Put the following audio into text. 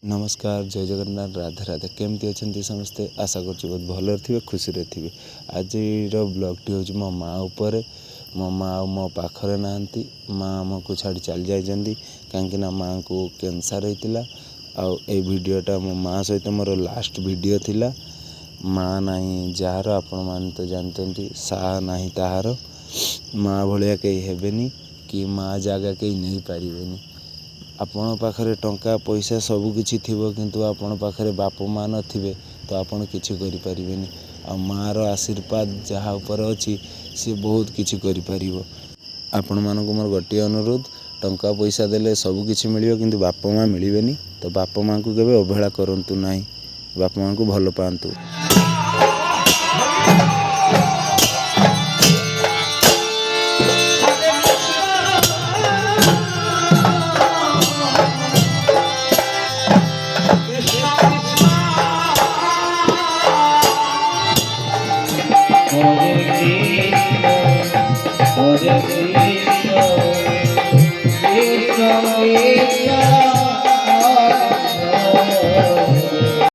नमस्कार जय जगन्नाथ राधे राधे केमती अच्छा समस्ते आशा कर बहुत भल थे खुशी थे। आज ब्लॉगटी हूँ मो माँ उपर मो माँ मो पाखरे ना माँ आमको छाड़ी चली जाइए कहीं माँ को कैंसर होता आई वीडियोटा मो माँ सहित मोर लास्ट वीडियो थिला। माँ नहीं जार आपण मैंने तो जानते सा नहीं ताहार माँ भाया कहीं हेबेनी कि माँ जगह कहीं नहीं पारे। आपण पाखरे टंका पैसा सबकि थी किंतु आपण पाखरे बाप माँ नथिबे तो आपण किछि करि परिबेनी। आ माँर आशीर्वाद जहाँ ऊपर अच्छी सी बहुत किछि करि परिबो। आपण मानक मोर गोटे अनुरोध टंका पैसा देले सबकि मिलियो किंतु बाप माँ मिलबेनी। तो बाप माँ को केबे अवहेला करंतु नाही, बाप माँ को भल पांतु। Hare Krishna, Krishna Krishna